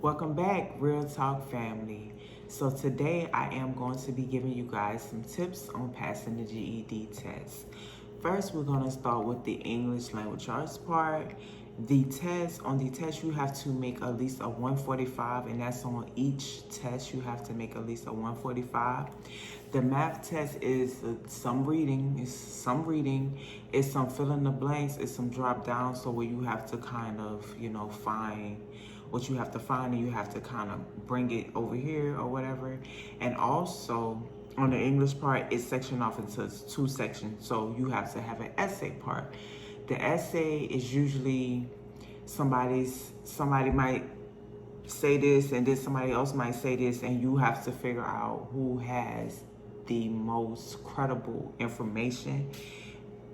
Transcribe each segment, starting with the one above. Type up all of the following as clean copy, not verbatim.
Welcome back, Real Talk family. So today I am going to be giving you guys some tips on passing the GED test. First, we're going to start with the English language arts part. On the test, you have to make at least a 145, and that's on each test. You have to make at least a 145. The math test is some reading, it's some fill in the blanks, it's some drop down, so where you have to kind of, find what you have to find, and you have to kind of bring it over here or whatever. And also on the English part, it's sectioned off into 2 sections, so you have to have an essay part. The essay is usually somebody might say this and then somebody else might say this, and you have to figure out who has the most credible information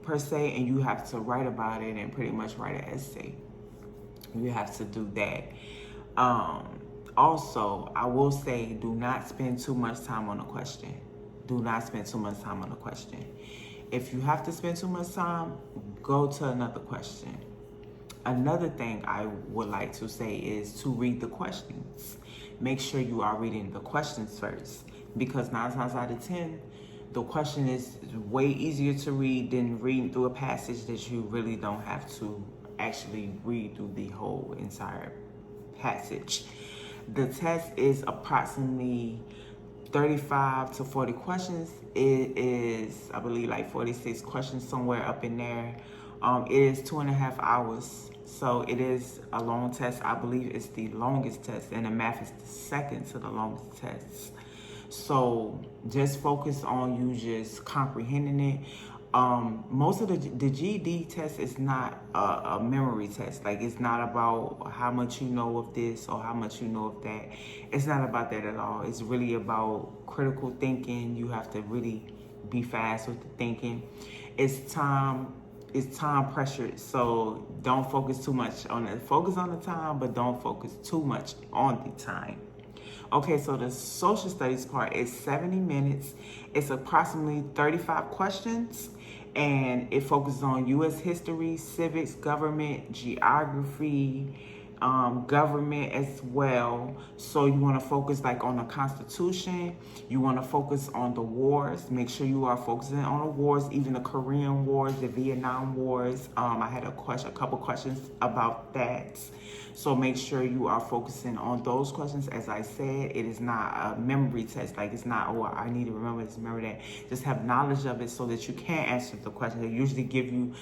per se, and you have to write about it and pretty much write an essay. You have to do that. Also, I will say, do not spend too much time on a question. Do not spend too much time on a question. If you have to spend too much time, go to another question. Another thing I would like to say is to read the questions. Make sure you are reading the questions first, because 9 times out of 10, the question is way easier to read than reading through a passage that you really don't have to actually read through the whole entire passage. The test is approximately 35 to 40 questions. It is, I believe, like 46 questions, somewhere up in there. It is 2.5 hours, so it is a long test. I believe it's the longest test, and the math is the second to the longest test. So just focus on you just comprehending it. Most of the GED test is not a memory test. Like, it's not about how much you know of this or how much you know of that. It's not about that at all. It's really about critical thinking. You have to really be fast with the thinking. It's time pressured, so don't focus too much on it. Focus on the time, but don't focus too much on the time. Okay, so the social studies part is 70 minutes. It's approximately 35 questions, and it focuses on U.S. history, civics, government, geography, government as well. So you want to focus like on the Constitution. You want to focus on the wars. Make sure you are focusing on the wars, even the Korean Wars, the Vietnam Wars. I had a couple questions about that. So make sure you are focusing on those questions. As I said, it is not a memory test. Like, it's not, oh, I need to remember this, remember that. Just have knowledge of it so that you can answer the question. They usually give you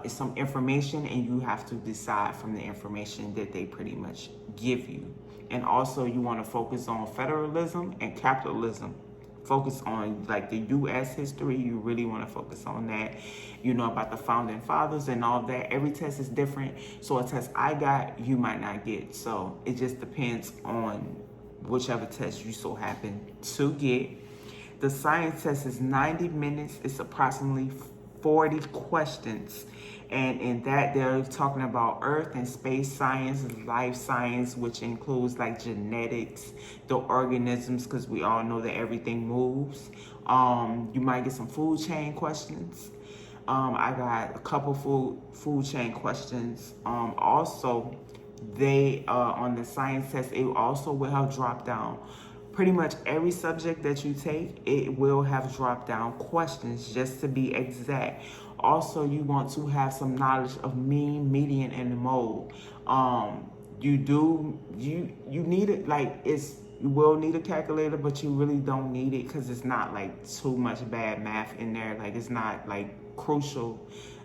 some information, and you have to decide from the information that they pretty much give you. And also, you want to focus on federalism and capitalism. Focus on like the U.S. history. You really want to focus on that. You know about the founding fathers and all that. Every test is different. So a test I got, you might not get. So it just depends on whichever test you so happen to get. The science test is 90 minutes. It's approximately 40 questions. And in that, they're talking about earth and space science, life science, which includes like genetics, the organisms, because we all know that everything moves. You might get some food chain questions. I got a couple food chain questions. Also, they on the science test, it also will have drop down. Pretty much every subject that you take, it will have drop down questions, just to be exact. Also, you want to have some knowledge of mean, median, and mode. You need it, like, you will need a calculator, but you really don't need it, because it's not like too much bad math in there. Like, it's not like crucial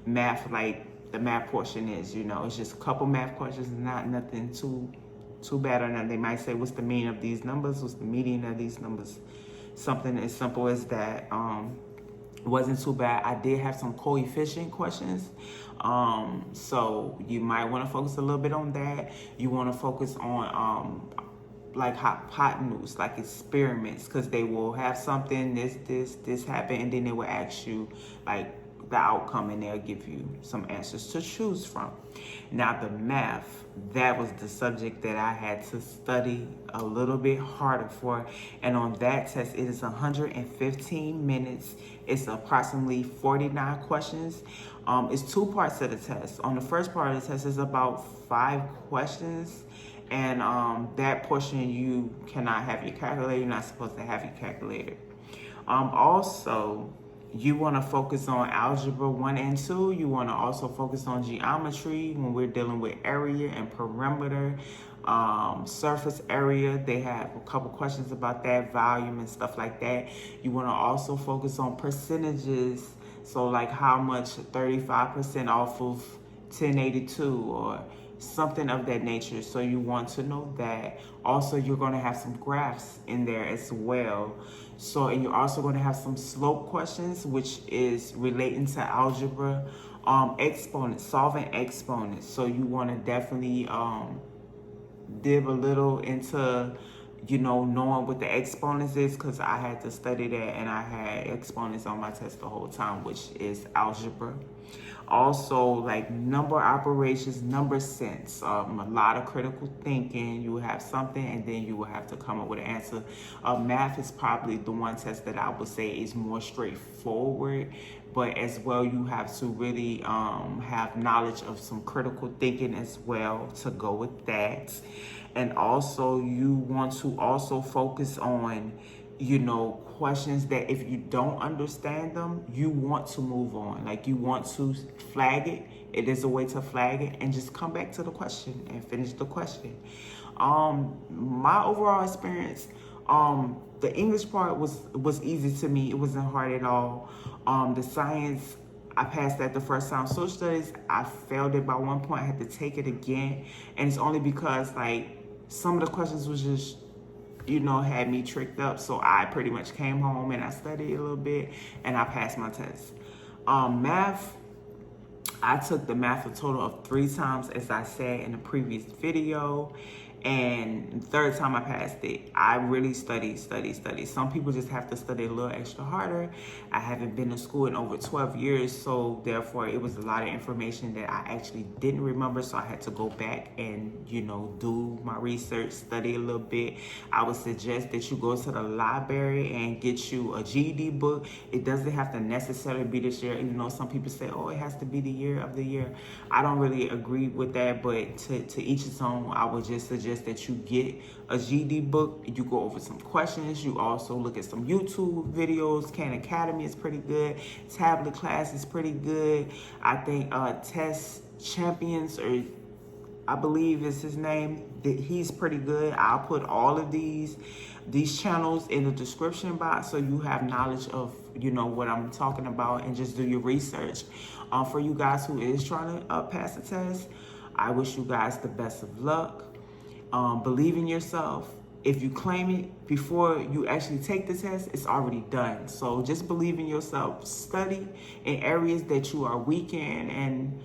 math like the math portion is, it's just a couple math questions, not nothing too bad or nothing. They might say, what's the mean of these numbers? What's the median of these numbers? Something as simple as that. Wasn't too bad. I did have some coefficient questions. So you might want to focus a little bit on that. You want to focus on like hypotenuse, like experiments, because they will have something, this happen, and then they will ask you like the outcome, and they'll give you some answers to choose from. Now the math, that was the subject that I had to study a little bit harder for, and on that test, it is 115 minutes. It's approximately 49 questions. It's 2 parts of the test. On the first part of the test, is about 5 questions, And that portion, you cannot have your calculator. You're not supposed to have your calculator. Also, you want to focus on Algebra 1 and 2. You want to also focus on geometry when we're dealing with area and perimeter, surface area. They have a couple questions about that, volume and stuff like that. You want to also focus on percentages. So like how much 35% off of 1082 or something of that nature. So you want to know that. Also, you're going to have some graphs in there as well. So, and you're also going to have some slope questions, which is relating to algebra, exponents, solving exponents. So you want to definitely dip a little into, you know, knowing what the exponents is, because I had to study that and I had exponents on my test the whole time, which is algebra. Also, like number operations, number sense, a lot of critical thinking. You will have something and then you will have to come up with an answer. Math is probably the one test that I would say is more straightforward, but as well you have to really have knowledge of some critical thinking as well to go with that. And also you want to also focus on, you know, questions that if you don't understand them, you want to move on. Like you want to flag it. It is a way to flag it and just come back to the question and finish the question. My overall experience, the English part was easy to me. It wasn't hard at all. The science, I passed that the first time. Social studies, I failed it by 1 point. I had to take it again. And it's only because like some of the questions was just, you know, had me tricked up. So I pretty much came home and I studied a little bit and I passed my test. Math, I took the math a total of 3 times, as I said in the previous video. And the third time I passed it. I really studied. Some people just have to study a little extra harder. I haven't been to school in over 12 years, so therefore it was a lot of information that I actually didn't remember, so I had to go back and, you know, do my research, study a little bit. I would suggest that you go to the library and get you a GED book. It doesn't have to necessarily be this year, even though some people say, oh, it has to be the year of the year. I don't really agree with that, but to each its own. I would just suggest that you get a GED book. You go over some questions. You also look at some YouTube videos. KhanAcademy is pretty good. TabletClass is pretty good. I think TestPrepChampions, or I believe is his name, he's pretty good. I'll put all of these channels in the description box so you have knowledge of, you know, what I'm talking about, and just do your research. For you guys who is trying to pass the test, I wish you guys the best of luck. Believe in yourself. If you claim it before you actually take the test, it's already done. So just believe in yourself. Study in areas that you are weak in, and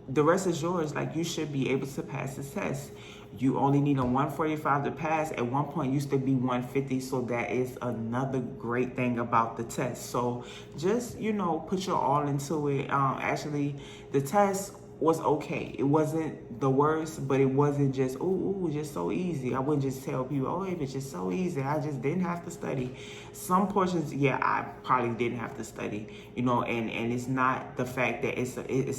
the rest is yours. Like, you should be able to pass the test. You only need a 145 to pass. At one point, it used to be 150. So that is another great thing about the test. So just, you know, put your all into it. Actually, the test was okay. It wasn't the worst, but it wasn't just, ooh, just so easy. I wouldn't just tell people, oh, it was just so easy. I just didn't have to study. Some portions, yeah, I probably didn't have to study, you know, and it's not the fact that it's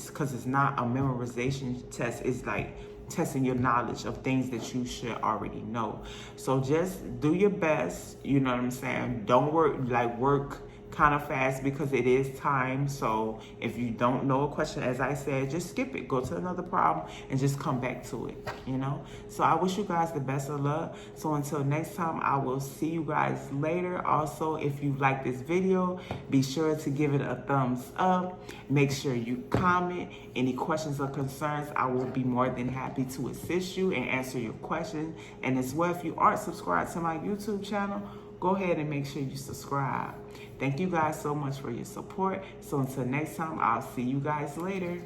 because it's not a memorization test. It's like testing your knowledge of things that you should already know. So just do your best, you know what I'm saying? Don't work kind of fast, because it is time. So if you don't know a question, as I said, just skip it, go to another problem and just come back to it, you know? So I wish you guys the best of luck. So until next time, I will see you guys later. Also, if you like this video, be sure to give it a thumbs up. Make sure you comment any questions or concerns. I will be more than happy to assist you and answer your questions. And as well, if you aren't subscribed to my YouTube channel, go ahead and make sure you subscribe. Thank you guys so much for your support. So until next time, I'll see you guys later.